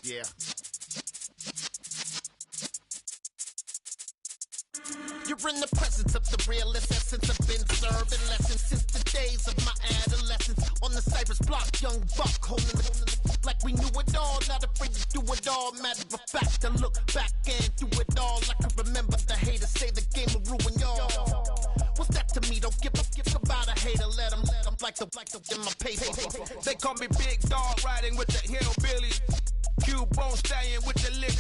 You're in the presence of the realest essence. I've been serving lessons since the days of my adolescence. On the Cypress block, young buck holding the like we knew it all. Not afraid to do it all. Matter of fact, to look back and do it all. I can remember the haters say the game will ruin y'all. What's that to me? Don't give about a hater. Let them like the in my paper. They call me Big Dog, riding with the hillbillies. Cubone staying with the lick.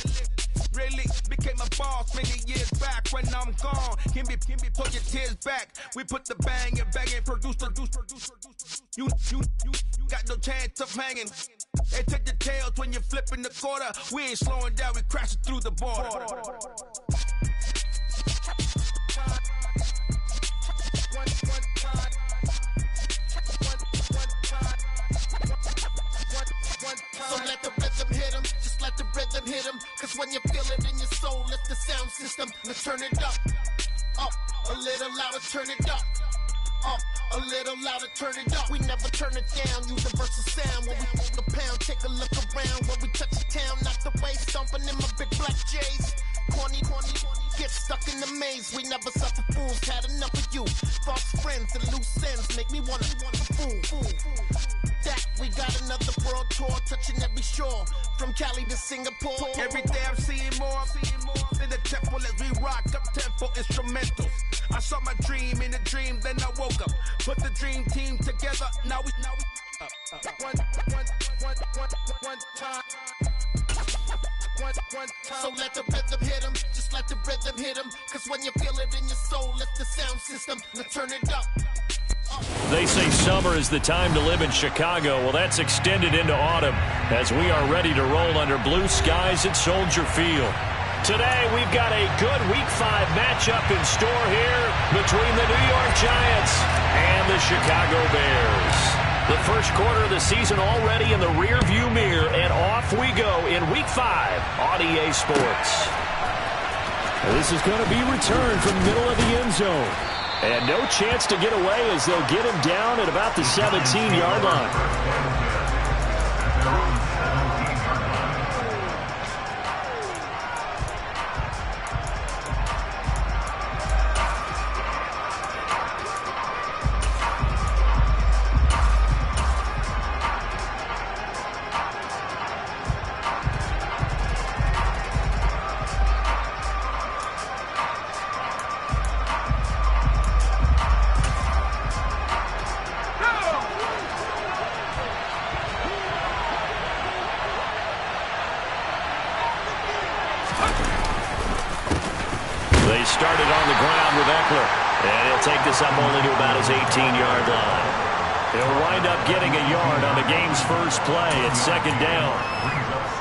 Really became a boss many years back. When I'm gone, can be pull your tears back. We put the bang and produce. You got no chance of hanging. They take the tails when you're flipping the quarter. We ain't slowing down, we crashing through the border. So let the rhythm hit 'em, just let the rhythm hit 'em. Cause when you feel it in your soul, lift the sound system. Let's turn it up, a little louder, turn it up, a little louder, turn it up. We never turn it down, universal sound. When we the pound, take a look around. When we touch the town, knock the way, stomping in my big black J's. Corny, get stuck in the maze. We never suffer fools, had enough of you. False friends and loose ends make me wanna fool. That we got another world tour, touching every shore, from Cali to Singapore. Every day I'm seeing more in the temple as we rock up tempo instrumentals. I saw my dream in a dream, then I woke up. Put the dream team together. Now we one time. So let the rhythm hit 'em, just let the rhythm hit 'em. Cause when you feel it in your soul, lift the sound system. Let's turn it up. They say summer is the time to live in Chicago. Well, that's extended into autumn as we are ready to roll under blue skies at Soldier Field. Today, we've got a good Week 5 matchup in store here between the New York Giants and the Chicago Bears. The first quarter of the season already in the rearview mirror, and off we go in Week 5 on EA Sports. This is going to be returned from the middle of the end zone. And no chance to get away as they'll get him down at about the 17-yard line. Started on the ground with Eckler, and he'll take this up only to about his 18-yard line. He'll wind up getting a yard on the game's first play at second down.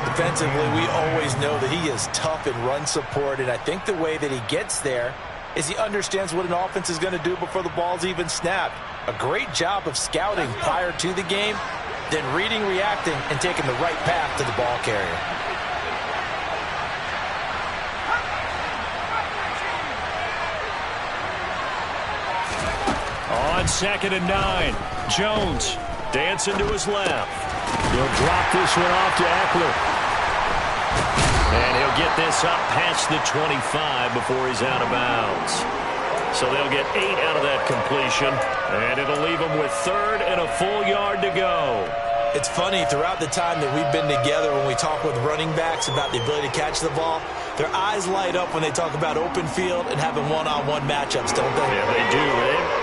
Defensively, we always know that he is tough in run support, and I think the way that he gets there is he understands what an offense is going to do before the ball's even snapped. A great job of scouting prior to the game, then reading, reacting, and taking the right path to the ball carrier. On 2nd and 9, Jones dancing to his left. He'll drop this one off to Eckler. And he'll get this up past the 25 before he's out of bounds. So they'll get 8 out of that completion, and it'll leave them with 3rd and a full yard to go. It's funny, throughout the time that we've been together, when we talk with running backs about the ability to catch the ball, their eyes light up when they talk about open field and having one-on-one matchups, don't they? Yeah, they do.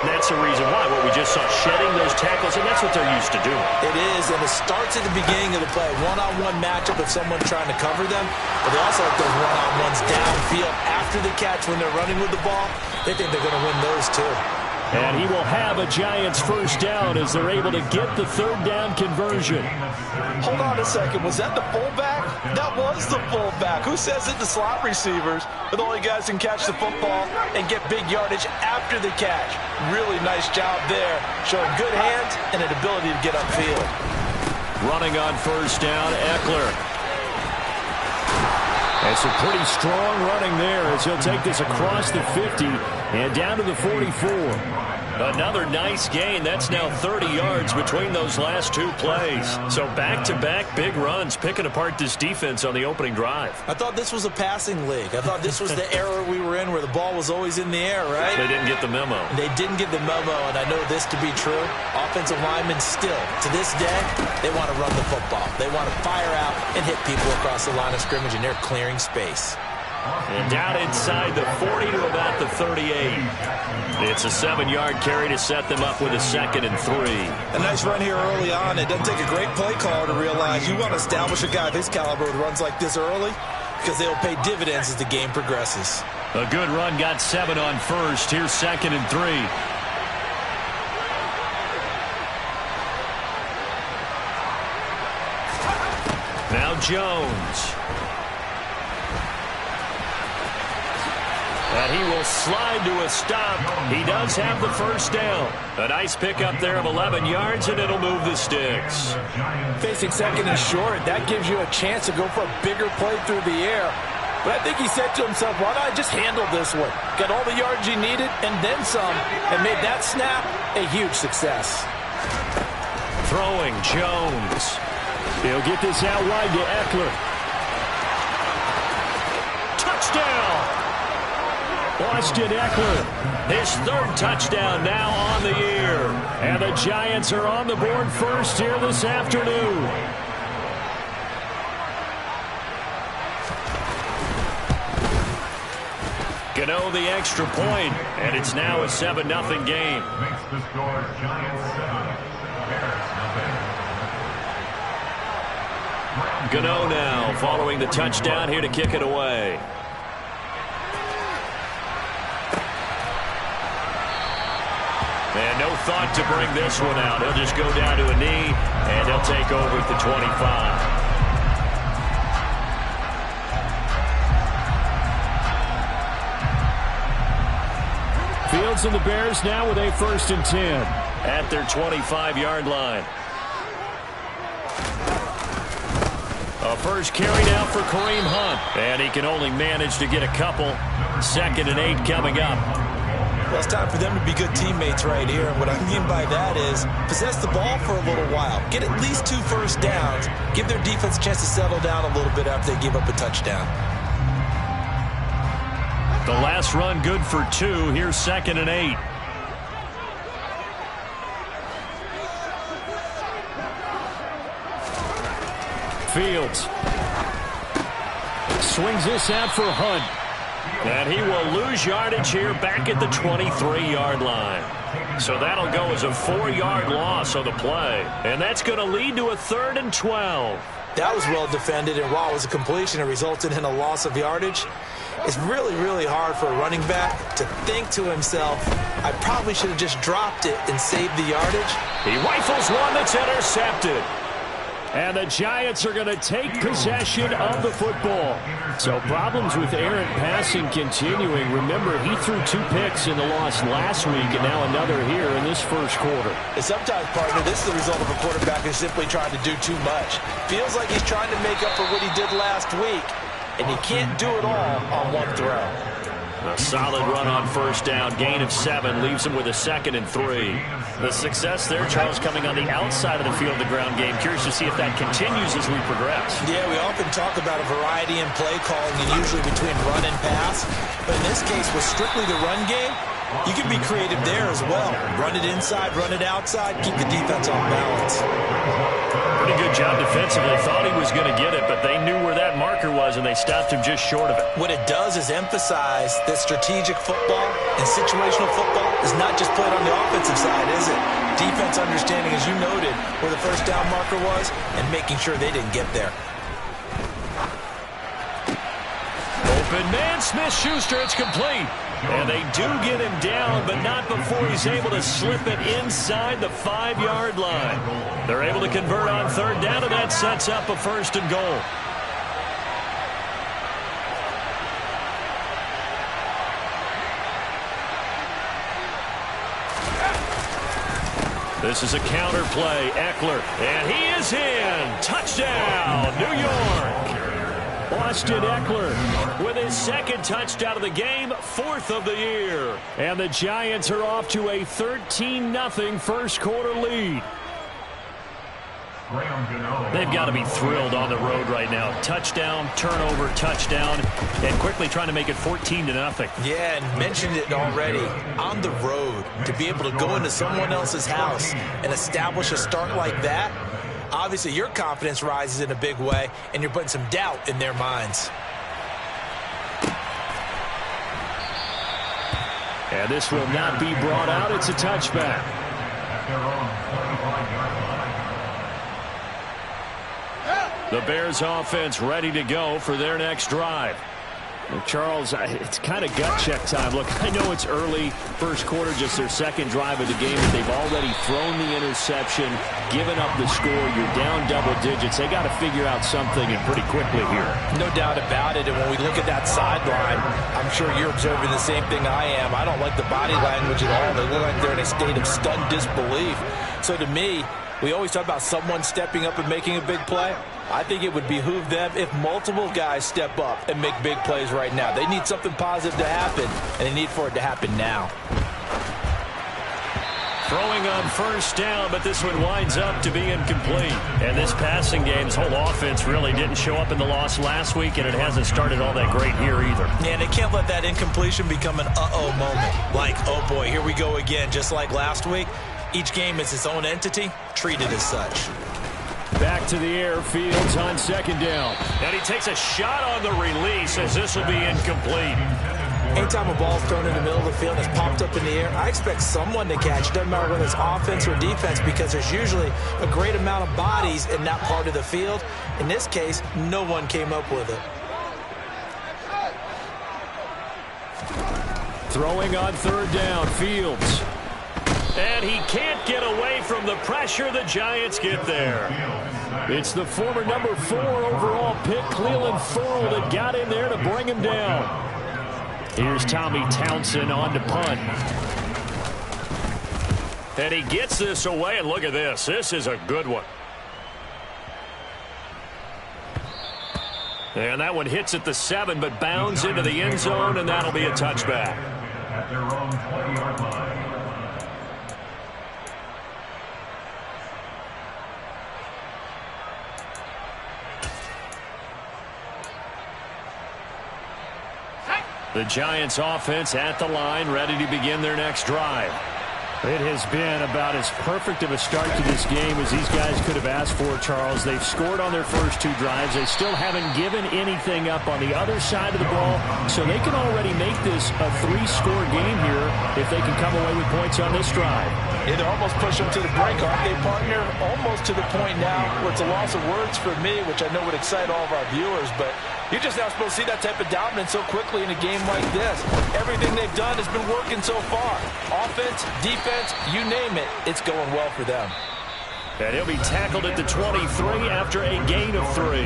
And that's the reason why. What we just saw, shedding those tackles, and that's what they're used to doing. It is, and it starts at the beginning of the play. One-on-one matchup if someone's trying to cover them, but they also like those one-on-ones downfield after the catch when they're running with the ball. They think they're going to win those too. And he will have a Giants first down as they're able to get the 3rd down conversion. Hold on a second. Was that the fullback? That was the fullback. Who says it? The slot receivers are the only guys who can catch the football and get big yardage after the catch. Really nice job there, showing good hands and an ability to get upfield. Running on first down, Eckler. And some pretty strong running there as he'll take this across the 50 and down to the 44. Another nice gain. That's now 30 yards between those last two plays. So back-to-back big runs, picking apart this defense on the opening drive. I thought this was a passing league. I thought this was the era we were in where the ball was always in the air, right? They didn't get the memo. They didn't get the memo, and I know this to be true. Offensive linemen still, to this day, they want to run the football. They want to fire out and hit people across the line of scrimmage, and they're clearing space. And down inside the 40 to about the 38. It's a 7-yard carry to set them up with a 2nd and 3. A nice run here early on. It doesn't take a great play caller to realize you want to establish a guy of his caliber with runs like this early because they'll pay dividends as the game progresses. A good run got 7 on first. Here's 2nd and 3. Now Jones. And he will slide to a stop. He does have the first down. A nice pickup there of 11 yards, and it'll move the sticks. Facing 2nd and short, that gives you a chance to go for a bigger play through the air. But I think he said to himself, why don't I just handle this one? Got all the yards he needed and then some, and made that snap a huge success. Throwing Jones. He'll get this out wide to Eckler. Touchdown! Austin Eckler. His 3rd touchdown now on the year. And the Giants are on the board first here this afternoon. Gano the extra point, and it's now a 7-0 game. Makes the score Giants 7, Bears nothing. Gano now following the touchdown here to kick it away. And no thought to bring this one out. He'll just go down to a knee, and he'll take over at the 25. Fields and the Bears now with a 1st and 10. At their 25-yard line. A first carry now for Kareem Hunt. And he can only manage to get a couple. 2nd and 8 coming up. Well, it's time for them to be good teammates right here. And what I mean by that is possess the ball for a little while. Get at least 2 first downs. Give their defense a chance to settle down a little bit after they give up a touchdown. The last run good for 2. Here's 2nd and 8. Fields. Swings this out for Hunt. And he will lose yardage here back at the 23-yard line. So that'll go as a 4-yard loss on the play. And that's going to lead to a 3rd and 12. That was well defended, and while it was a completion, it resulted in a loss of yardage. It's really, really hard for a running back to think to himself, I probably should have just dropped it and saved the yardage. He rifles one that's intercepted. And the Giants are going to take possession of the football. So problems with errant passing continuing. Remember, he threw 2 picks in the loss last week, and now another here in this first quarter. And sometimes, partner, this is the result of a quarterback who's simply trying to do too much. Feels like he's trying to make up for what he did last week, and he can't do it all on one throw. A solid run on first down. Gain of 7 leaves him with a 2nd and 3. The success there, Charles, coming on the outside of the field, the ground game. Curious to see if that continues as we progress. Yeah, we often talk about a variety in play calling, and usually between run and pass. But in this case, with strictly the run game, you can be creative there as well. Run it inside, run it outside, keep the defense on balance. Pretty good job defensively. Thought he was going to get it, but they knew where that marker was, and they stopped him just short of it. What it does is emphasize that strategic football and situational football is not just played on the offensive side, is it? Defense understanding, as you noted, where the first down marker was and making sure they didn't get there. Open man, Smith-Schuster, it's complete. And they do get him down, but not before he's able to slip it inside the 5-yard line. They're able to convert on 3rd down, and that sets up a 1st and goal. This is a counter play. Eckler, and he is in. Touchdown, New York. Austin Eckler with his second touchdown of the game, 4th of the year. And the Giants are off to a 13-0 first quarter lead. They've got to be thrilled on the road right now. Touchdown, turnover, touchdown, and quickly trying to make it 14-0. Yeah, and mentioned it already. On the road, to be able to go into someone else's house and establish a start like that, obviously your confidence rises in a big way, and you're putting some doubt in their minds. And this will not be brought out. It's a touchback. The Bears offense ready to go for their next drive. Well, Charles, it's kind of gut check time. Look, I know it's early, first quarter, just their second drive of the game, but they've already thrown the interception, given up the score. You're down double digits. They got to figure out something, and pretty quickly here. No doubt about it. And when we look at that sideline, I'm sure you're observing the same thing I am. I don't like the body language at all. They look like they're in a state of stunned disbelief. So to me, we always talk about someone stepping up and making a big play. I think it would behoove them if multiple guys step up and make big plays right now. They need something positive to happen, and they need for it to happen now. Throwing on first down, but this one winds up to be incomplete. And this passing game's whole offense really didn't show up in the loss last week, and it hasn't started all that great here either. Yeah, and they can't let that incompletion become an uh-oh moment. Like, oh boy, here we go again, just like last week. Each game is its own entity, treated as such. Back to the air, Fields on second down. And he takes a shot on the release as this will be incomplete. Anytime a ball's thrown in the middle of the field and it's popped up in the air, I expect someone to catch. It doesn't matter whether it's offense or defense, because there's usually a great amount of bodies in that part of the field. In this case, no one came up with it. Throwing on third down, Fields. And he can't get away from the pressure. The Giants get there. It's the former number 4 overall pick, Cleveland Ferrell, that got in there to bring him down. Here's Tommy Townsend on to punt. And he gets this away, and look at this. This is a good one. And that one hits at the 7, but bounds into the end zone, and that'll be a touchback. At their own 20-yard line. The Giants offense at the line, ready to begin their next drive. It has been about as perfect of a start to this game as these guys could have asked for, Charles. They've scored on their first 2 drives. They still haven't given anything up on the other side of the ball, so they can already make this a 3-score game here if they can come away with points on this drive. Yeah, they're almost pushing them to the brink, aren't they, partner? Almost to the point now where it's a loss of words for me, which I know would excite all of our viewers, but you're just not supposed to see that type of dominance so quickly in a game like this. Everything they've done has been working so far. Offense, defense, you name it, it's going well for them. And he'll be tackled at the 23 after a gain of 3.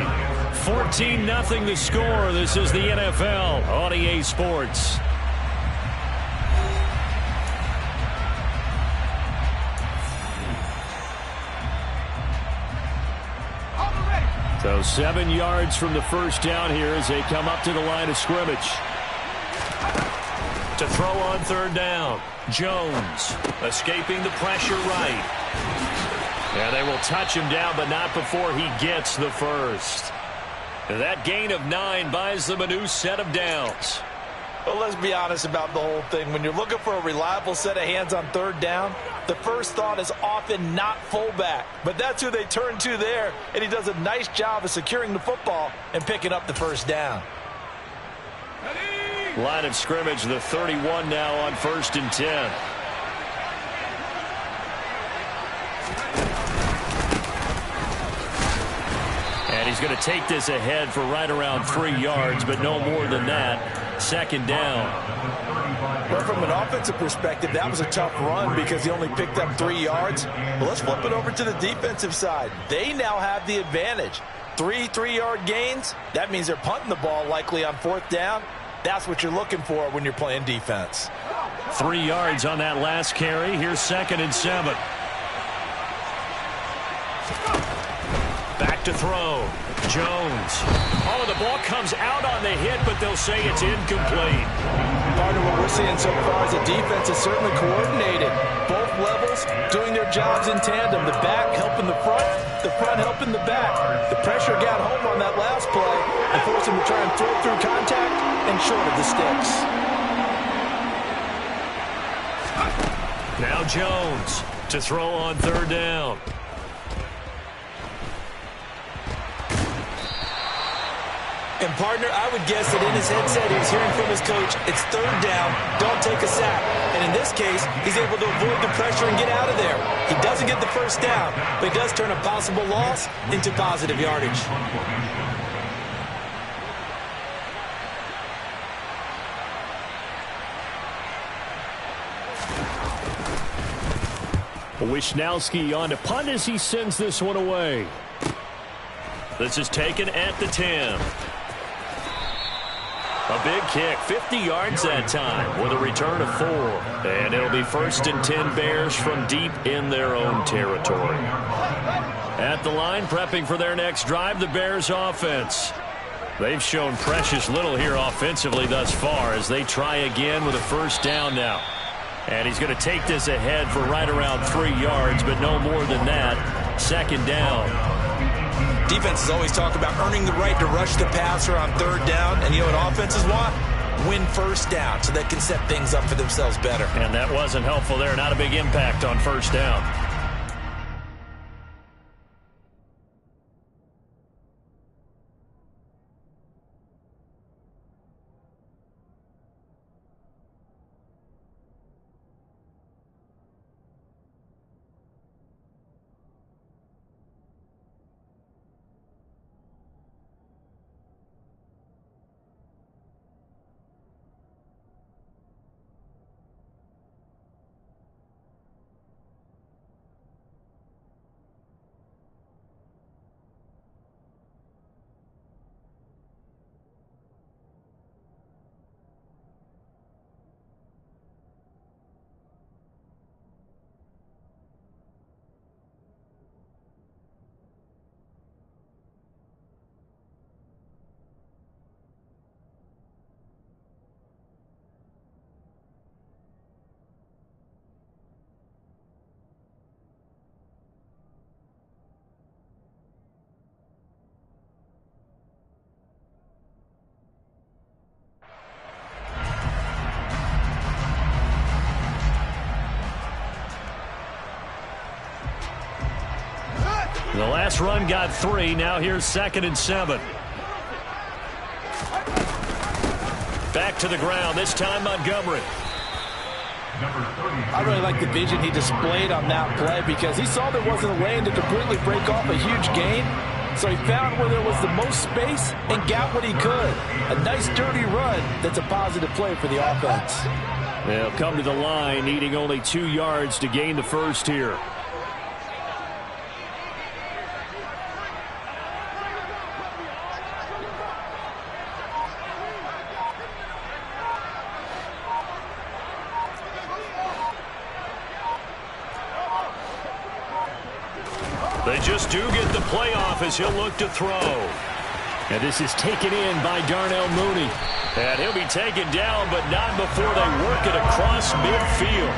14-0 the score. This is the NFL on EA Sports. So 7 yards from the first down here as they come up to the line of scrimmage. To throw on third down, Jones escaping the pressure right. And they will touch him down, but not before he gets the first. That gain of 9 buys them a new set of downs. Well, let's be honest about the whole thing. When you're looking for a reliable set of hands on third down, the first thought is often not fullback. But that's who they turn to there, and he does a nice job of securing the football and picking up the first down. Line of scrimmage, the 31 now on 1st and 10. And he's going to take this ahead for right around 3 yards, but no more than that. 2nd down. Well, from an offensive perspective, that was a tough run because he only picked up 3 yards. Well, let's flip it over to the defensive side. They now have the advantage. 3 3-yard gains. That means they're punting the ball likely on 4th down. That's what you're looking for when you're playing defense. 3 yards on that last carry. Here's 2nd and 7. Back to throw. Jones. Oh, the ball comes out on the hit, but they'll say it's incomplete. Part of what we're seeing so far is the defense is certainly coordinated. Both levels doing their jobs in tandem. The back helping the front helping the back. The pressure got home on that last play and forced him to try and throw through contact and short of the sticks. Now Jones to throw on third down. And, partner, I would guess that in his headset he was hearing from his coach, it's third down, don't take a sack. And in this case, he's able to avoid the pressure and get out of there. He doesn't get the first down, but he does turn a possible loss into positive yardage. Wisnowski on to punt as he sends this one away. This is taken at the 10. A big kick, 50 yards that time with a return of 4. And it'll be 1st and 10 Bears from deep in their own territory. At the line, prepping for their next drive, the Bears offense. They've shown precious little here offensively thus far as they try again with a first down now. And he's going to take this ahead for right around 3 yards, but no more than that. 2nd down. Defenses always talk about earning the right to rush the passer on third down. And you know what offenses want? Win first down so they can set things up for themselves better. And that wasn't helpful there. Not a big impact on first down. The last run got 3. Now here's 2nd and 7. Back to the ground. This time Montgomery. I really like the vision he displayed on that play because he saw there wasn't a lane to completely break off a huge gain. So he found where there was the most space and got what he could. A nice dirty run that's a positive play for the offense. They'll come to the line needing only 2 yards to gain the first here. They just do get the playoff as he'll look to throw. And this is taken in by Darnell Mooney. And he'll be taken down, but not before they work it across midfield.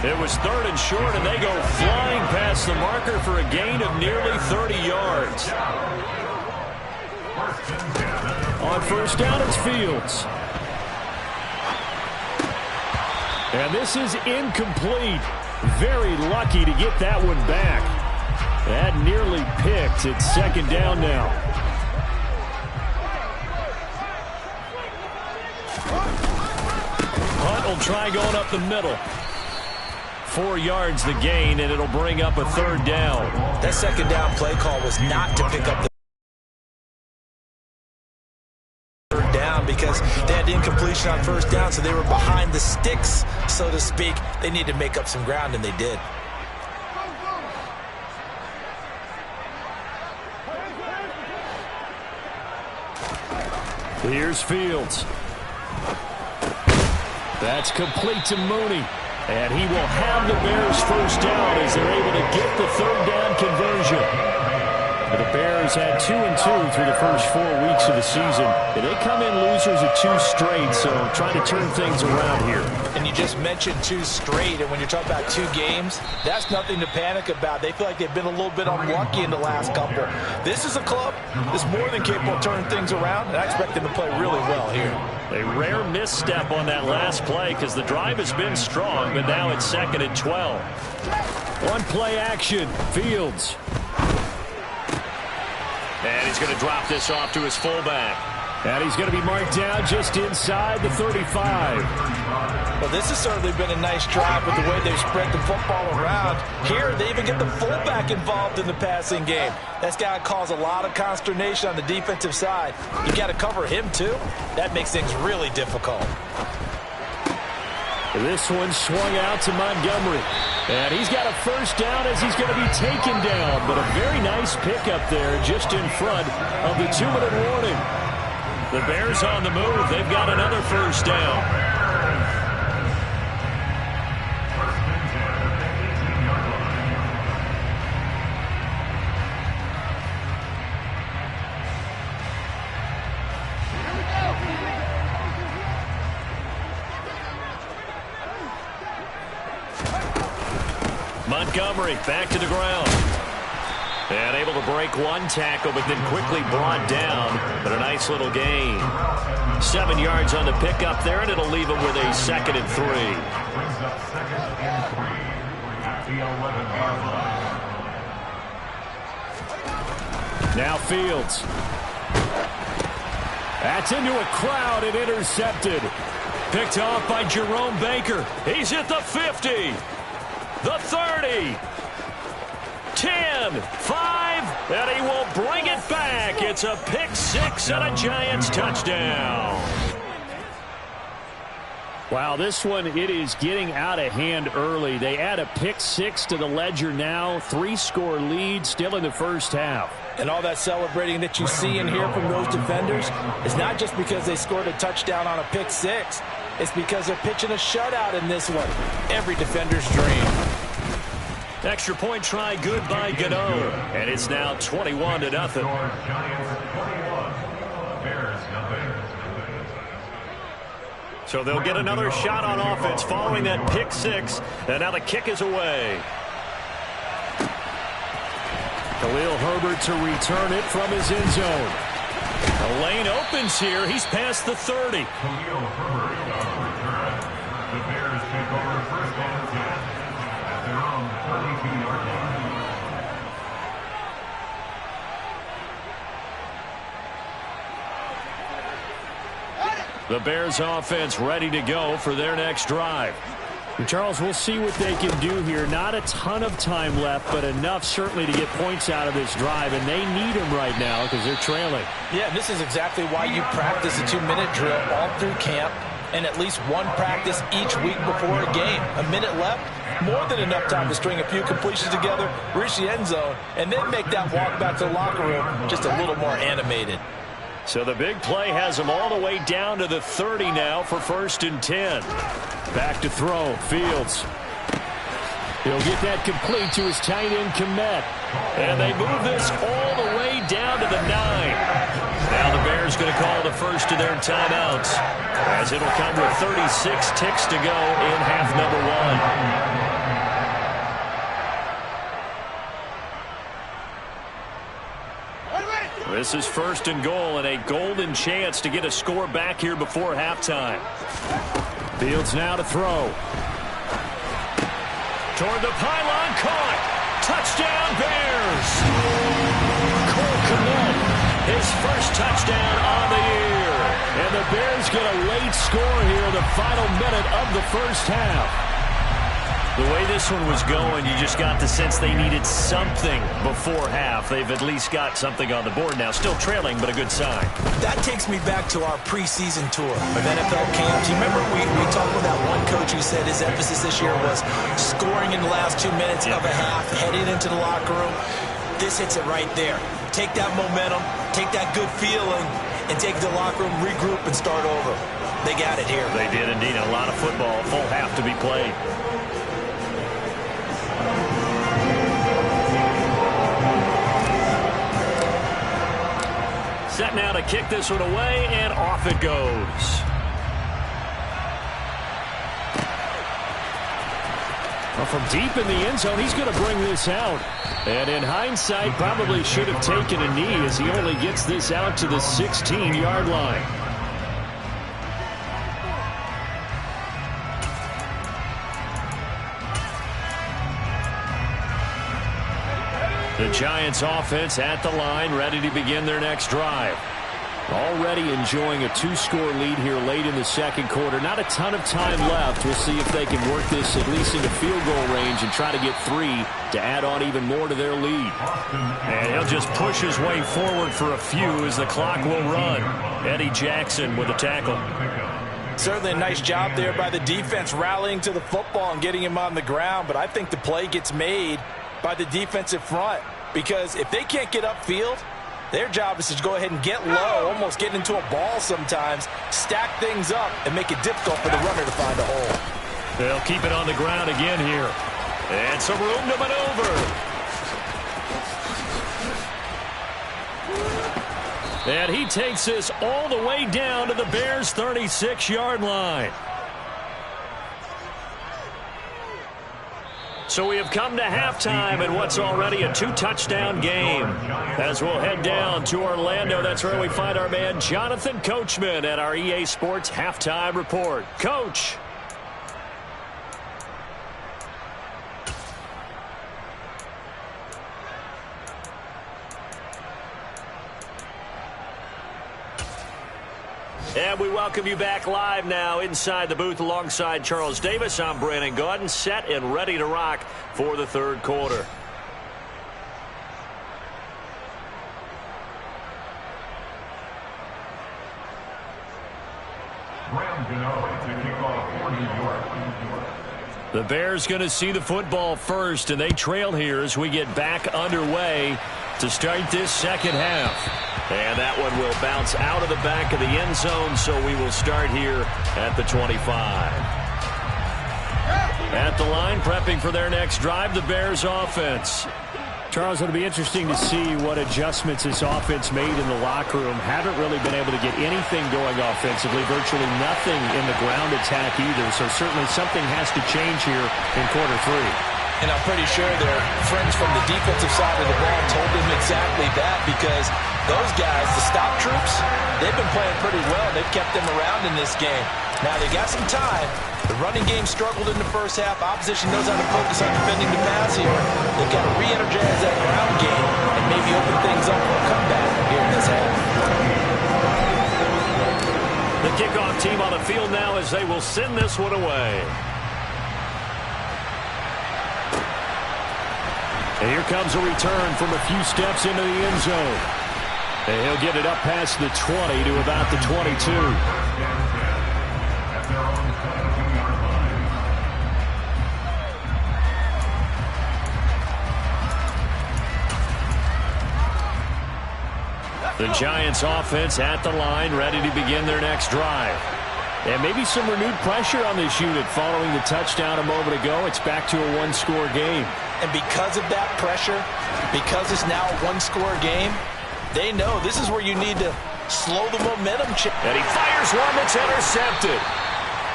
It was 3rd and short, and they go flying past the marker for a gain of nearly 30 yards. On first down, it's Fields. And this is incomplete. Very lucky to get that one back. That nearly picked. It's 2nd down now. Hunt will try going up the middle. 4 yards the gain, and it'll bring up a 3rd down. That 2nd down play call was not to pick up the third down because they had incompletion on first down, so they were behind the sticks, so to speak. They needed to make up some ground, and they did. Here's Fields. That's complete to Mooney. And he will have the Bears first down as they're able to get the 3rd down conversion. The Bears had 2-2 through the first 4 weeks of the season. And they come in losers of 2 straight, so trying to turn things around here. And you just mentioned 2 straight, and when you're talking about 2 games, that's nothing to panic about. They feel like they've been a little bit unlucky in the last couple. This is a club that's more than capable of turning things around, and I expect them to play really well here. A rare misstep on that last play because the drive has been strong, but now it's 2nd and 12. One play action. Fields. And he's going to drop this off to his fullback. And he's going to be marked down just inside the 35. Well, this has certainly been a nice drive with the way they've spread the football around. Here, they even get the fullback involved in the passing game. That's got to cause a lot of consternation on the defensive side. You got to cover him, too. That makes things really difficult. This one swung out to Montgomery. And he's got a first down as he's going to be taken down. But a very nice pickup there just in front of the 2-minute warning. The Bears on the move. They've got another first down. Montgomery back to the ground. And able to break one tackle, but then quickly brought down. But a nice little gain. 7 yards on the pickup there, and it'll leave him with a 2nd and 3. Brings up 2nd and 3 at the 11-yard line. Now Fields. That's into a crowd and intercepted. Picked off by Jerome Baker. He's at the 50. The 30, 10, 5, and he will bring it back. It's a pick 6 and a Giants touchdown. Wow, this one, it is getting out of hand early. They add a pick 6 to the ledger now. 3-score lead still in the first half. And all that celebrating that you see and hear from those defenders is not just because they scored a touchdown on a pick 6. It's because they're pitching a shutout in this one. Every defender's dream. Extra point try good by Gano. And it's now 21-0. Giants 21, Bears nothing. So they'll get another shot on offense following that pick 6. And now the kick is away. Khalil Herbert to return it from his end zone. The lane opens here. He's past the 30. Khalil Herbert on return. The Bears take over first and 10 at their own 32-yard line. The Bears offense ready to go for their next drive. And Charles, we'll see what they can do here. Not a ton of time left, but enough certainly to get points out of this drive, and they need them right now because they're trailing. Yeah, this is exactly why you practice a 2-minute drill all through camp and at least one practice each week before a game. A minute left, more than enough time to string a few completions together, reach the end zone, and then make that walk back to the locker room just a little more animated. So the big play has him all the way down to the 30 now for 1st and 10. Back to throw. Fields. He'll get that complete to his tight end, Kmet. And they move this all the way down to the 9. Now the Bears going to call the first of their timeouts, as it'll come with 36 ticks to go in half number 1. This is 1st and goal and a golden chance to get a score back here before halftime. Fields now to throw. Toward the pylon, caught. Touchdown, Bears. Cole Kmet, his first touchdown on the year. And the Bears get a late score here in the final minute of the first half. The way this one was going, you just got the sense they needed something before half. They've at least got something on the board now. Still trailing, but a good sign. That takes me back to our preseason tour of NFL camps. You remember we talked with that one coach who said his emphasis this year was scoring in the last 2 minutes of a half, heading into the locker room. This hits it right there. Take that momentum, take that good feeling, and take the locker room, regroup, and start over. They got it here. They did indeed. A lot of football, full half to be played. set now to kick this one away, and off it goes. Well, from deep in the end zone, he's going to bring this out. And in hindsight, probably should have taken a knee as he only gets this out to the 16-yard line. The Giants offense at the line, ready to begin their next drive. Already enjoying a 2-score lead here late in the second quarter. Not a ton of time left. We'll see if they can work this at least into field goal range and try to get 3 to add on even more to their lead. And he'll just push his way forward for a few as the clock will run. Eddie Jackson with a tackle. Certainly a nice job there by the defense rallying to the football and getting him on the ground. But I think the play gets made by the defensive front, because if they can't get upfield, their job is to go ahead and get low, almost get into a ball sometimes, stack things up, and make it difficult for the runner to find a hole. They'll keep it on the ground again here. And some room to maneuver. And he takes this all the way down to the Bears' 36-yard line. So we have come to halftime in what's already a 2-touchdown game. As we'll head down to Orlando, that's where we find our man Jonathan Coachman at our EA Sports Halftime Report. Coach. And we welcome you back live now inside the booth alongside Charles Davis. I'm Brandon Gaudin, set and ready to rock for the third quarter. The Bears going to see the football first, and they trail here as we get back underway to start this second half. And that one will bounce out of the back of the end zone, so we will start here at the 25. At the line, prepping for their next drive, the Bears offense. Charles, it'll be interesting to see what adjustments this offense made in the locker room. Haven't really been able to get anything going offensively, virtually nothing in the ground attack either. So certainly something has to change here in quarter 3. And I'm pretty sure their friends from the defensive side of the ball told them exactly that, because those guys, the stop troops, they've been playing pretty well. They've kept them around in this game. Now they got some time. The running game struggled in the first half. Opposition knows how to focus on defending the pass here. They've got to re-energize that ground game and maybe open things up for a comeback here in this half. The kickoff team on the field now as they will send this one away. And here comes a return from a few steps into the end zone. And he'll get it up past the 20 to about the 22. The Giants offense at the line, ready to begin their next drive. And maybe some renewed pressure on this unit following the touchdown a moment ago. It's back to a 1-score game. And because of that pressure, because it's now a 1-score game, they know this is where you need to slow the momentum. And he fires one that's intercepted.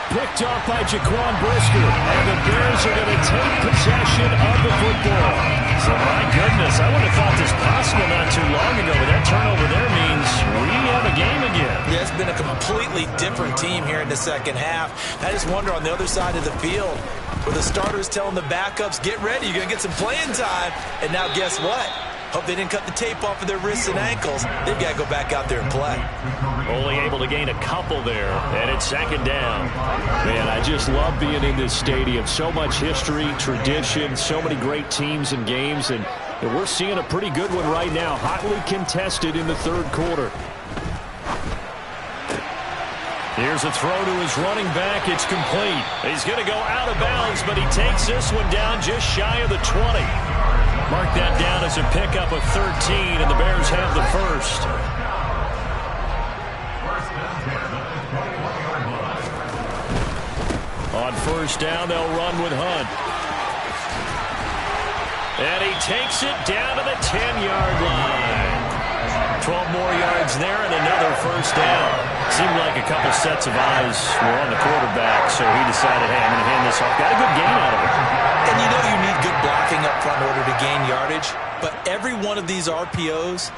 Picked off by Jaquan Brisker. And the Bears are going to take possession of the football. So, my goodness, I would have thought this possible not too long ago, but that turnover there means we have a game again. Yeah, it's been a completely different team here in the second half. I just wonder on the other side of the field, where the starters telling the backups, get ready, you're going to get some playing time. And now guess what? Hope they didn't cut the tape off of their wrists and ankles. They've got to go back out there and play. Only able to gain a couple there, and it's second down. Man, I just love being in this stadium. So much history, tradition, so many great teams and games, and we're seeing a pretty good one right now, hotly contested in the third quarter. Here's a throw to his running back. It's complete. He's going to go out of bounds, but he takes this one down just shy of the 20. Mark that down as a pickup of 13, and the Bears have the first. On first down, they'll run with Hunt. And he takes it down to the 10-yard line. 12 more yards there and another first down. Seemed like a couple sets of eyes were on the quarterback, so he decided, hey, I'm going to hand this off. Got a good gain out of it. And you know you need good blocking up front in order to gain yardage, but every one of these RPOs,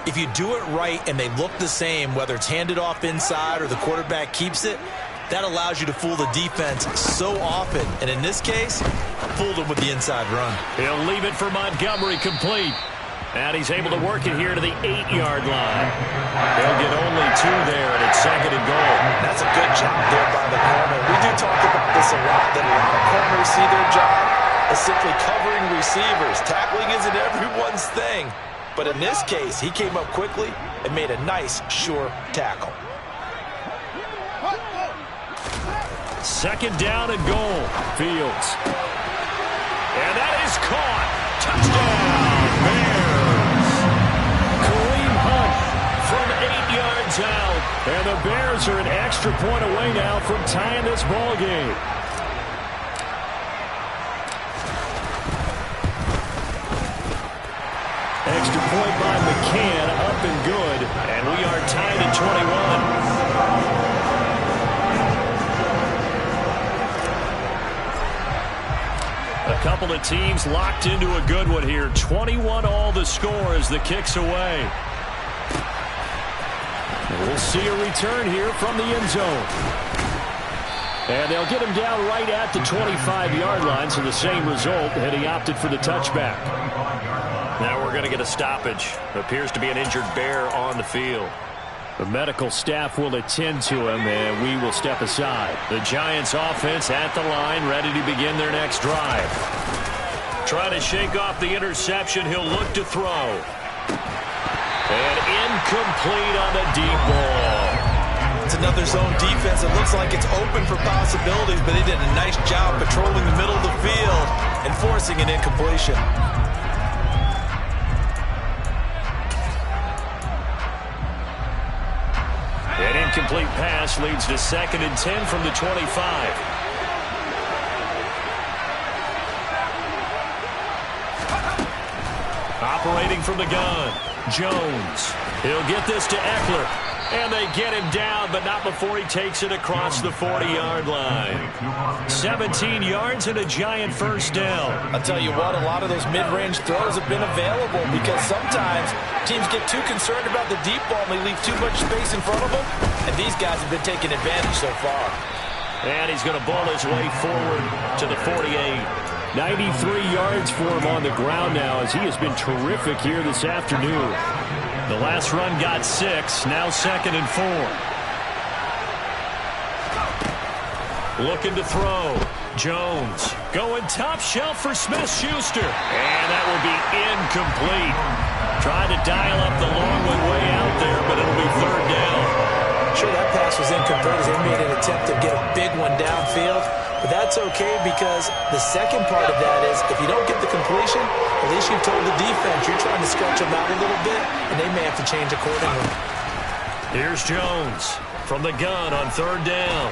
if you do it right and they look the same, whether it's handed off inside or the quarterback keeps it, that allows you to fool the defense so often. And in this case, fooled them with the inside run. He'll leave it for Montgomery complete. And he's able to work it here to the 8-yard line. They'll get only 2 there, and it's 2nd and goal. That's a good job there by the corner. We do talk about this a lot, that a lot of corners see their job as simply covering receivers. Tackling isn't everyone's thing. But in this case, he came up quickly and made a nice, sure tackle. 2nd down and goal. Fields. And that is caught. Touchdown, Bears. Kareem Hunt from 8 yards out. And the Bears are an extra point away now from tying this ball game. Extra point by McCann, up and good. And we are tied at 21. A couple of teams locked into a good one here. 21 all the score as the kick's away. We'll see a return here from the end zone. And they'll get him down right at the 25-yard line, so the same result, and he opted for the touchback. Now we're going to get a stoppage. Appears to be an injured Bear on the field. The medical staff will attend to him, and we will step aside. The Giants offense at the line, ready to begin their next drive. Trying to shake off the interception. He'll look to throw. And incomplete on the deep ball. It's another zone defense. It looks like it's open for possibilities, but they did a nice job patrolling the middle of the field and forcing an incompletion. An incomplete pass leads to 2nd and 10 from the 25. Operating from the gun, Jones. He'll get this to Eckler. And they get him down, but not before he takes it across the 40-yard line. 17 yards and a Giant first down. I'll tell you what, a lot of those mid-range throws have been available because sometimes teams get too concerned about the deep ball and they leave too much space in front of them. And these guys have been taking advantage so far. And he's going to ball his way forward to the 48. 93 yards for him on the ground now as he has been terrific here this afternoon. The last run got 6, now 2nd and 4. Looking to throw. Jones going top shelf for Smith-Schuster. And that will be incomplete. Tried to dial up the long one way out there, but it'll be 3rd down. Sure, that pass was incomplete as they made an attempt to get a big one downfield. But that's okay because the second part of that is if you don't get the completion, at least you've told the defense you're trying to stretch them out a little bit, and they may have to change accordingly. Here's Jones from the gun on 3rd down.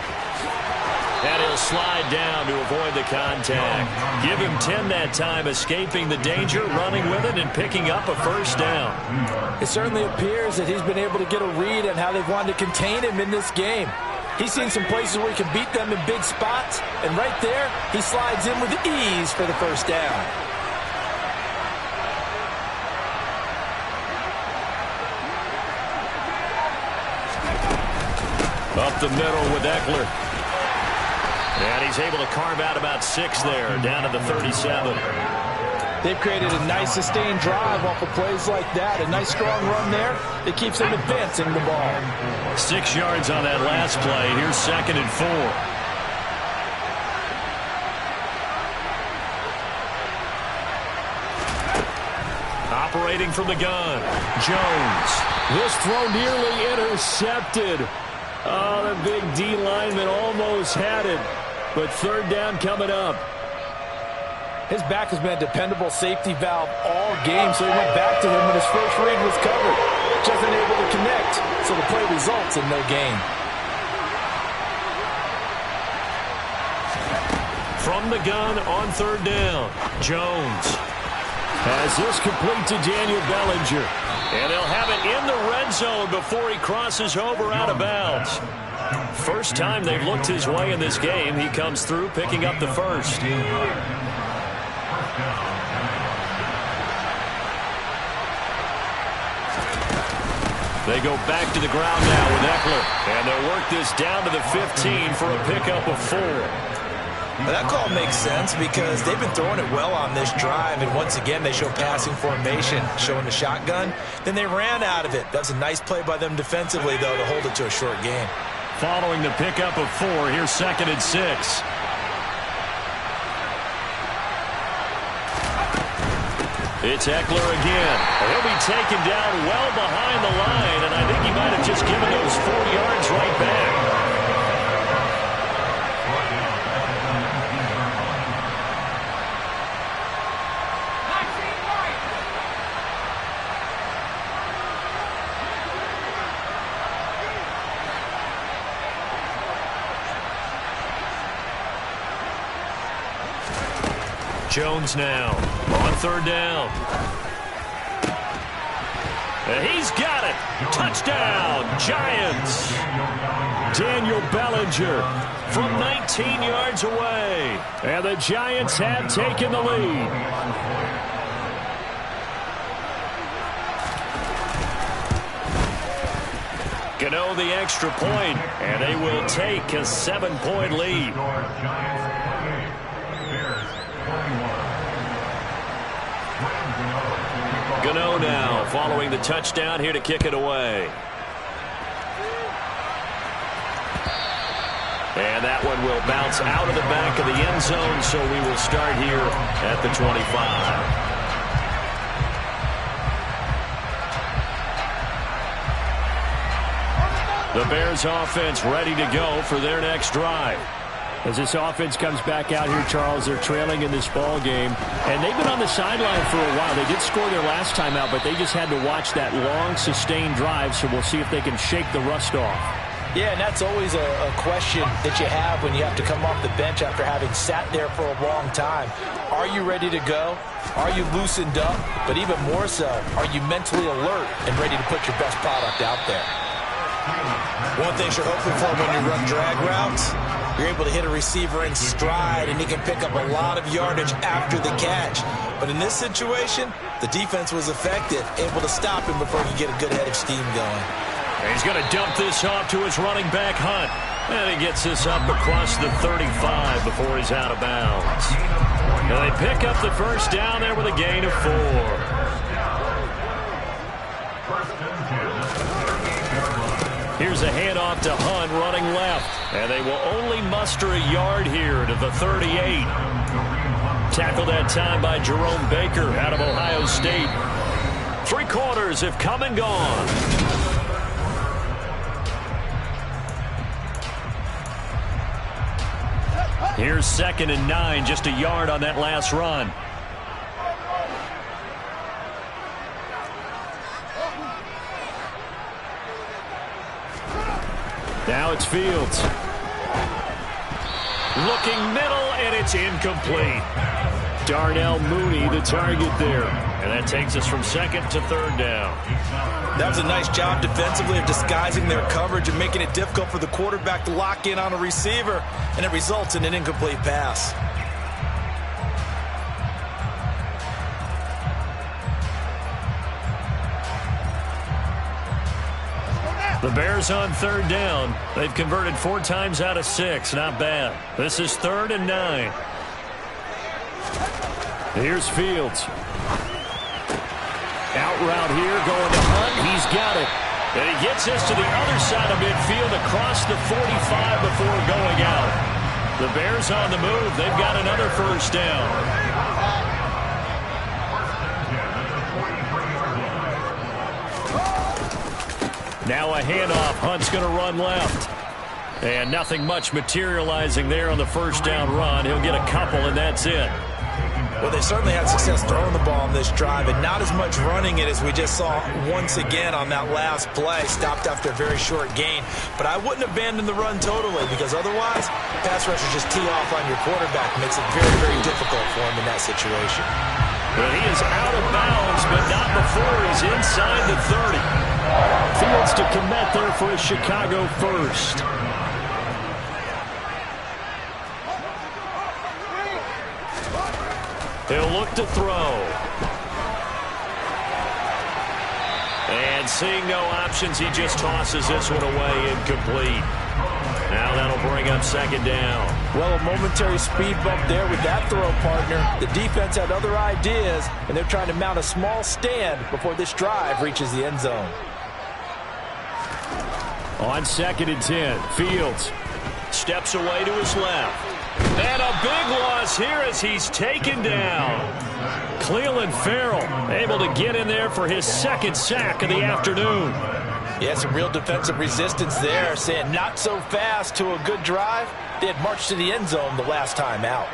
And he'll slide down to avoid the contact. Give him 10 that time, escaping the danger, running with it, and picking up a first down. It certainly appears that he's been able to get a read on how they've wanted to contain him in this game. He's seen some places where he can beat them in big spots, and right there, he slides in with ease for the first down. Up the middle with Eckler. And he's able to carve out about 6 there, down to the 37. They've created a nice sustained drive off of plays like that. A nice strong run there that keeps them advancing the ball. 6 yards on that last play. Here's 2nd and 4. Operating from the gun, Jones. This throw nearly intercepted. Oh, the big D lineman almost had it. But 3rd down coming up. His back has been a dependable safety valve all game, so he went back to him when his first read was covered. Just unable to connect, so the play results in no gain. From the gun on 3rd down, Jones. As this complete to Daniel Bellinger. And they'll have it in the red zone before he crosses over out of bounds. First time they've looked his way in this game. He comes through picking up the first. They go back to the ground now with Eckler. And they'll work this down to the 15 for a pickup of 4. Well, that call makes sense because they've been throwing it well on this drive, and once again they show passing formation, showing the shotgun. Then they ran out of it. That's a nice play by them defensively, though, to hold it to a short gain. Following the pickup of 4, here's 2nd and 6. It's Eckler again. He'll be taken down well behind the line, and I think he might have just given those 4 yards right back. Jones now on 3rd down. And he's got it. Touchdown, Giants. Daniel Bellinger from 19 yards away. And the Giants have taken the lead. Gano the extra point, and they will take a 7-point lead. Gano now following the touchdown here to kick it away. And that one will bounce out of the back of the end zone, so we will start here at the 25. The Bears offense ready to go for their next drive. As this offense comes back out here, Charles, they're trailing in this ball game, and they've been on the sideline for a while. They did score their last time out, but they just had to watch that long, sustained drive, so we'll see if they can shake the rust off. Yeah, and that's always a question that you have when you have to come off the bench after having sat there for a long time. Are you ready to go? Are you loosened up? But even more so, are you mentally alert and ready to put your best product out there? One thing you're hoping for when you run drag routes, you're able to hit a receiver in stride, and he can pick up a lot of yardage after the catch. But in this situation, the defense was effective, able to stop him before he could get a good head of steam going. And he's going to dump this off to his running back, Hunt. And he gets this up across the 35 before he's out of bounds. And they pick up the first down there with a gain of 4. Here's a handoff to Hunt running left. And they will only muster a yard here to the 38. Tackled that time by Jerome Baker out of Ohio State. 3 quarters have come and gone. Here's 2nd and 9, just a yard on that last run. Now it's Fields. Looking middle, and it's incomplete. Darnell Mooney, the target there. And that takes us from 2nd to 3rd down. That was a nice job defensively of disguising their coverage and making it difficult for the quarterback to lock in on a receiver, and it results in an incomplete pass. The Bears on 3rd down. They've converted 4 times out of 6. Not bad. This is 3rd and 9. Here's Fields. Out route here, going to Hunt. He's got it. And he gets this to the other side of midfield across the 45 before going out. The Bears on the move. They've got another first down. Now a handoff. Hunt's going to run left. And nothing much materializing there on the first down run. He'll get a couple, and that's it. Well, they certainly had success throwing the ball on this drive, and not as much running it as we just saw once again on that last play. Stopped after a very short gain. But I wouldn't abandon the run totally, because otherwise, pass rushers just tee off on your quarterback. Makes it very, very difficult for him in that situation. And he is out of bounds, but not before he's inside the 30. Fields to commit there for a Chicago first. He'll look to throw. And seeing no options, he just tosses this one away incomplete. Now that'll bring up second down. Well, a momentary speed bump there with that throw, partner. The defense had other ideas, and they're trying to mount a small stand before this drive reaches the end zone. On 2nd and 10, Fields steps away to his left. And a big loss here as he's taken down. Cleveland Farrell able to get in there for his 2nd sack of the afternoon. Yeah, some real defensive resistance there, saying not so fast to a good drive. They had marched to the end zone the last time out.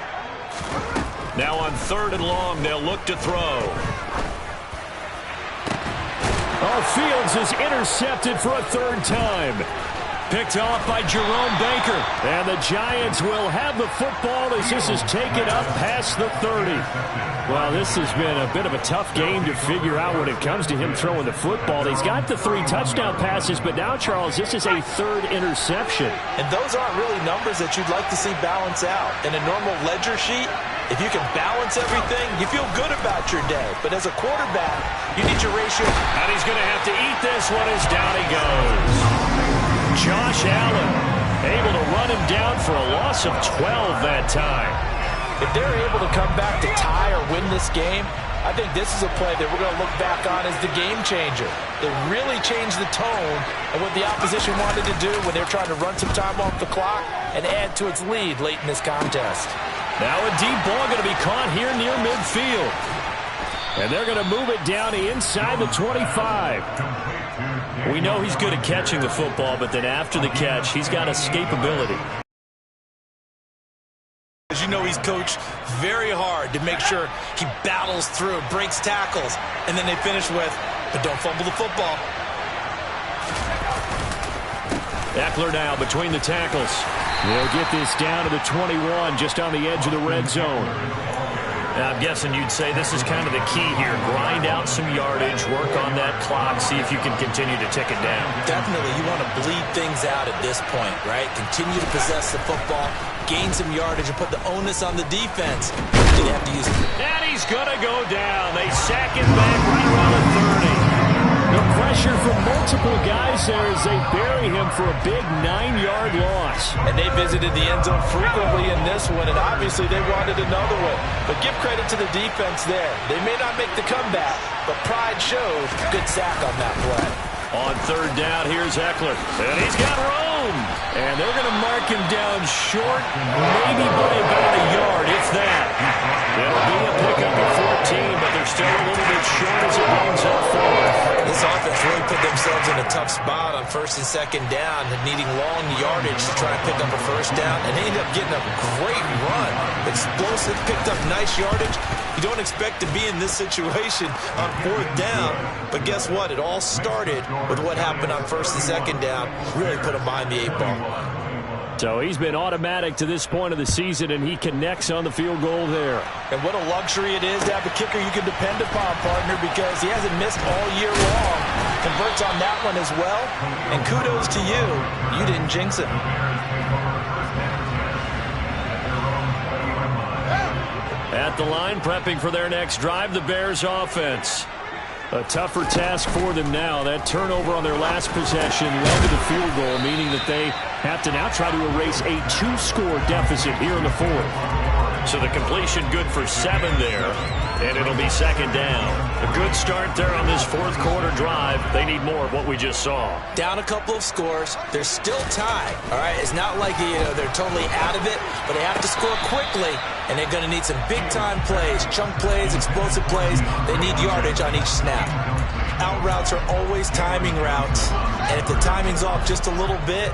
Now on 3rd and long, they'll look to throw. Oh, Fields is intercepted for a 3rd time. Picked off by Jerome Baker. And the Giants will have the football as this is taken up past the 30. Well, this has been a bit of a tough game to figure out when it comes to him throwing the football. He's got the 3 touchdown passes, but now, Charles, this is a 3rd interception. And those aren't really numbers that you'd like to see balance out. In a normal ledger sheet, if you can balance everything, you feel good about your day. But as a quarterback, you need your ratio. And he's going to have to eat this one as down he goes. Josh Allen able to run him down for a loss of 12 that time. If they're able to come back to tie or win this game, I think this is a play that we're going to look back on as the game changer. It really changed the tone of what the opposition wanted to do when they were trying to run some time off the clock and add to its lead late in this contest. Now a deep ball going to be caught here near midfield. And they're going to move it down inside the 25. We know he's good at catching the football, but then after the catch, he's got escapability. As you know, he's coached very hard to make sure he battles through, breaks tackles, and then they finish with, but don't fumble the football. Eckler now between the tackles. They'll get this down to the 21, just on the edge of the red zone. I'm guessing you'd say this is kind of the key here. Grind out some yardage, work on that clock, see if you can continue to tick it down. Definitely, you want to bleed things out at this point, right? Continue to possess the football, gain some yardage, and put the onus on the defense. They have to use it. And he's going to go down. They sack him back right around the 30. The pressure from multiple guys there as they bury him for a big 9-yard loss. And they visited the end zone frequently in this one, and obviously they wanted another one. But give credit to the defense there. They may not make the comeback, but pride shows. Good sack on that play. On 3rd down, here's Eckler. And he's got room. And they're going to mark him down short, maybe by about a yard, if that. It'll be a pickup at 14, but they're still a little bit short as it brings up 4. This offense really put themselves in a tough spot on 1st and 2nd down, needing long yardage to try and pick up a 1st down, and they ended up getting a great run. Explosive, picked up nice yardage. You don't expect to be in this situation on 4th down, but guess what? It all started with what happened on 1st and 2nd down. Really put them behind the 8 ball. So he's been automatic to this point of the season, and he connects on the field goal there. And what a luxury it is to have a kicker you can depend upon, partner, because he hasn't missed all year long. Converts on that one as well. And kudos to you. You didn't jinx him. At the line, prepping for their next drive, the Bears offense. A tougher task for them now. That turnover on their last possession led to the field goal, meaning that they have to now try to erase a 2-score deficit here in the 4th. So the completion good for 7 there, and it'll be 2nd down. A good start there on this 4th quarter drive. They need more of what we just saw. Down a couple of scores. They're still tied. All right, it's not like they're totally out of it, but they have to score quickly, and they're going to need some big-time plays, chunk plays, explosive plays. They need yardage on each snap. Out routes are always timing routes, and if the timing's off just a little bit,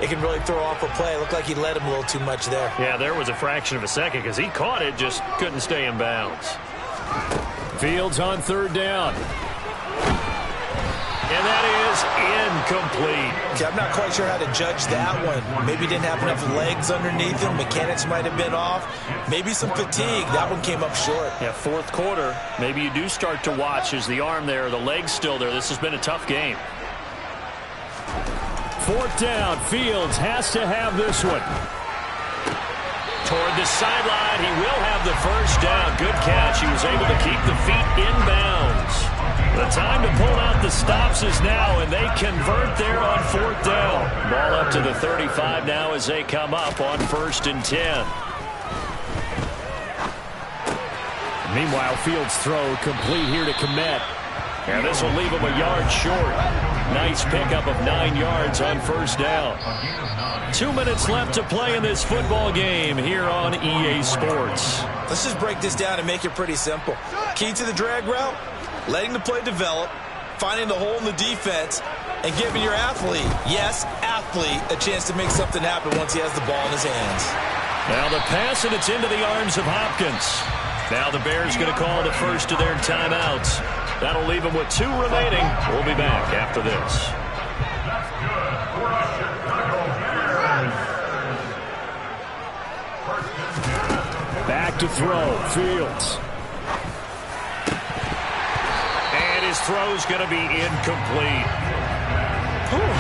it can really throw off a play. It looked like he led him a little too much there. Yeah, there was a fraction of a second because he caught it, just couldn't stay in bounds. Fields on 3rd down. And that is incomplete. Okay, I'm not quite sure how to judge that one. Maybe didn't have enough legs underneath him. Mechanics might have been off. Maybe some fatigue. That one came up short. Yeah, fourth quarter. Maybe you do start to watch. Is the arm there, the leg's still there? This has been a tough game. Fourth down. Fields has to have this one. Toward the sideline, he will have the first down. Good catch. He was able to keep the feet in bounds. The time to pull out the stops is now, and they convert there on fourth down. Ball up to the 35 now as they come up on 1st and 10. Meanwhile, Fields' throw complete here to Komet. And this will leave him a yard short. Nice pickup of 9 yards on first down. 2 minutes left to play in this football game here on EA Sports. Let's just break this down and make it pretty simple. Key to the drag route, letting the play develop, finding the hole in the defense, and giving your athlete, yes, athlete, a chance to make something happen once he has the ball in his hands. Now the pass, and it's into the arms of Hopkins. Now the Bears going to call the first of their timeouts. That'll leave them with 2 remaining. We'll be back after this. That's good for the Chicago Bears. First and 10. Back to throw. Fields. And his throw's going to be incomplete.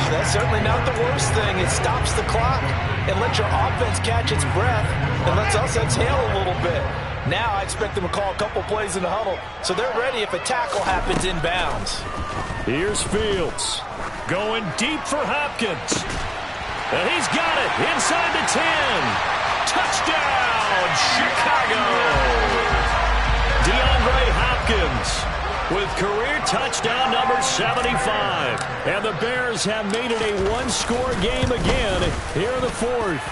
That's certainly not the worst thing. It stops the clock and lets your offense catch its breath and lets us exhale a little bit. Now I expect them to call a couple plays in the huddle, so they're ready if a tackle happens inbounds. Here's Fields. Going deep for Hopkins. And he's got it inside the 10. Touchdown, Chicago. DeAndre Hopkins with career touchdown number 75. And the Bears have made it a one-score game again here in the fourth.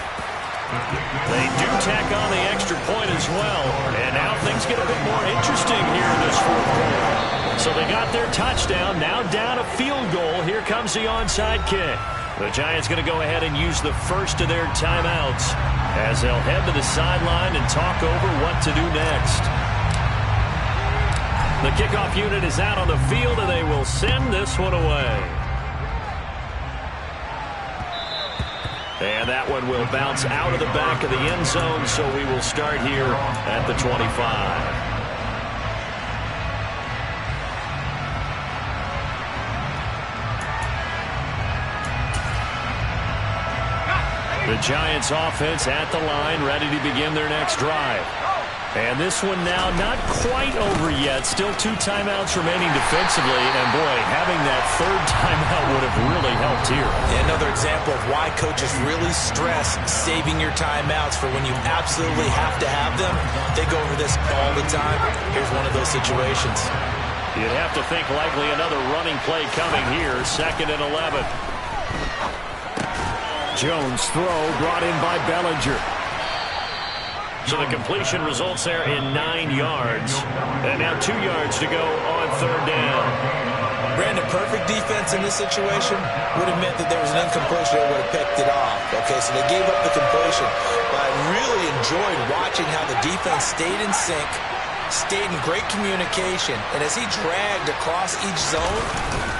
They do tack on the extra point as well. And now things get a bit more interesting here in this fourth quarter. So they got their touchdown, now down a field goal. Here comes the onside kick. The Giants going to go ahead and use the first of their timeouts as they'll head to the sideline and talk over what to do next. The kickoff unit is out on the field, and they will send this one away. And that one will bounce out of the back of the end zone, so we will start here at the 25. The Giants offense at the line, ready to begin their next drive. And this one now not quite over yet. Still 2 timeouts remaining defensively. And, boy, having that third timeout would have really helped here. Yeah, another example of why coaches really stress saving your timeouts for when you absolutely have to have them. They go over this all the time. Here's one of those situations. You'd have to think likely another running play coming here. 2nd and 11. Jones' throw brought in by Bellinger. So the completion results there in 9 yards. And now 2 yards to go on 3rd down. Brandon, perfect defense in this situation would have meant that there was an incompletion that would have picked it off. Okay, so they gave up the completion. But I really enjoyed watching how the defense stayed in sync, stayed in great communication. And as he dragged across each zone,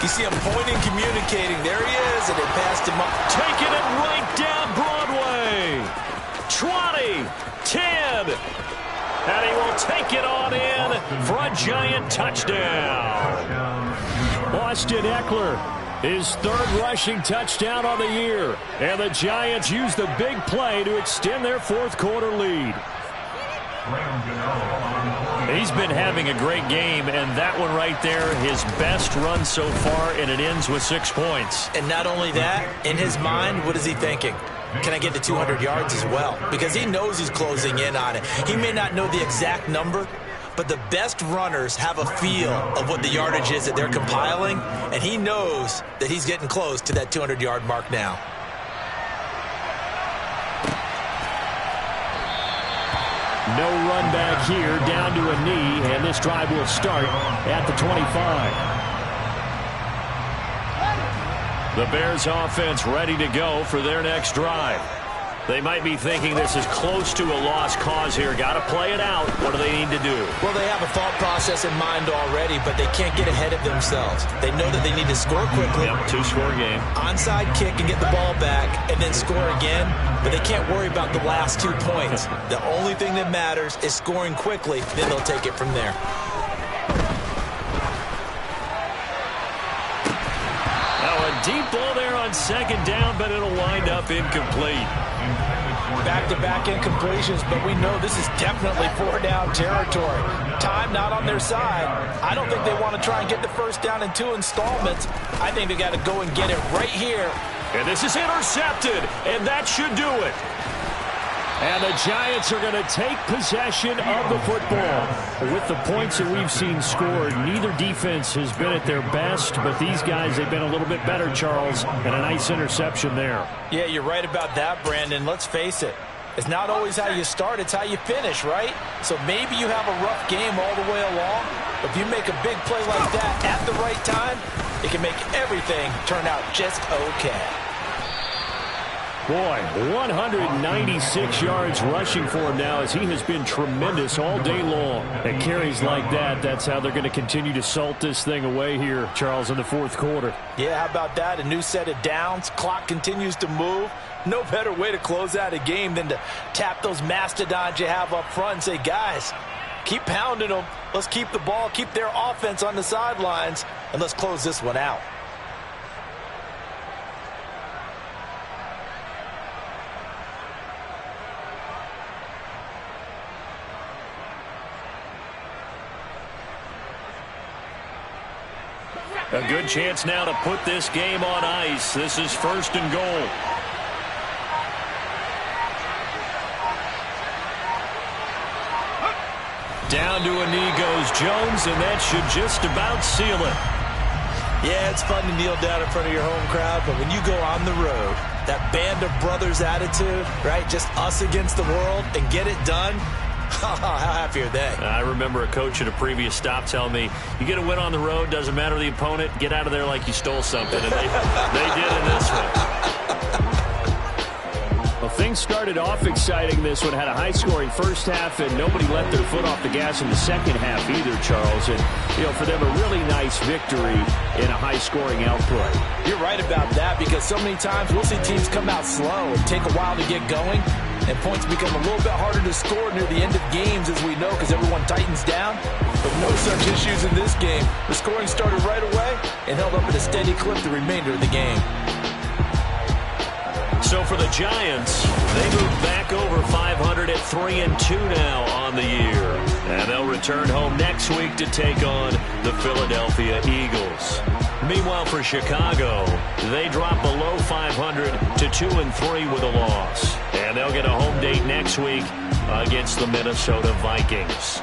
you see him pointing, communicating. There he is, and they passed him up. Taking it right down Broadway. 20, 10. And he will take it on in for a Giant touchdown. Austin Eckler, his 3rd rushing touchdown on the year. And the Giants use the big play to extend their 4th quarter lead. He's been having a great game, and that one right there, his best run so far, and it ends with 6 points. And not only that, in his mind, what is he thinking? Can I get to 200 yards as well? Because he knows he's closing in on it. He may not know the exact number, but the best runners have a feel of what the yardage is that they're compiling, and he knows that he's getting close to that 200-yard mark now. No run back here, down to a knee, and this drive will start at the 25. The Bears offense ready to go for their next drive. They might be thinking this is close to a lost cause here. Got to play it out. What do they need to do? Well, they have a thought process in mind already, but they can't get ahead of themselves. They know that they need to score quickly. Yep, two-score game. Onside kick and get the ball back and then score again, but they can't worry about the last 2 points. The only thing that matters is scoring quickly, then they'll take it from there. Now a deep ball there on second down, but it'll wind up incomplete. Back-to-back incompletions, but we know this is definitely 4-down territory. Time not on their side. I don't think they want to try and get the first down in 2 installments. I think they got to go and get it right here. And this is intercepted, and that should do it. And the Giants are going to take possession of the football. With the points that we've seen scored, neither defense has been at their best, but these guys, they've been a little bit better, Charles, and a nice interception there. Yeah, you're right about that, Brandon. Let's face it. It's not always how you start, it's how you finish, right? So maybe you have a rough game all the way along, but if you make a big play like that at the right time, it can make everything turn out just okay. Boy, 196 yards rushing for him now as he has been tremendous all day long. At carries like that, that's how they're going to continue to salt this thing away here, Charles, in the fourth quarter. Yeah, how about that? A new set of downs. Clock continues to move. No better way to close out a game than to tap those mastodons you have up front and say, guys, keep pounding them. Let's keep the ball, keep their offense on the sidelines, and let's close this one out. A good chance now to put this game on ice. This is 1st and goal. Down to a knee goes Jones, and that should just about seal it. Yeah, it's fun to kneel down in front of your home crowd, but when you go on the road, that band of brothers attitude, right, just us against the world, and get it done, how happy are they? I remember a coach at a previous stop telling me, you get a win on the road, doesn't matter the opponent, get out of there like you stole something. And they did in this one. Well, things started off exciting. This one had a high-scoring first half, and nobody let their foot off the gas in the second half either, Charles. And, you know, for them, a really nice victory in a high-scoring output. You're right about that, because so many times we'll see teams come out slow and take a while to get going, and points become a little bit harder to score near the end of games, as we know, because everyone tightens down. But no such issues in this game. The scoring started right away and held up at a steady clip the remainder of the game. So for the Giants, they move back over 500 at 3-2 now on the year. And they'll return home next week to take on the Philadelphia Eagles. Meanwhile, for Chicago, they drop below 500 to 2-3 with a loss. And they'll get a home date next week against the Minnesota Vikings.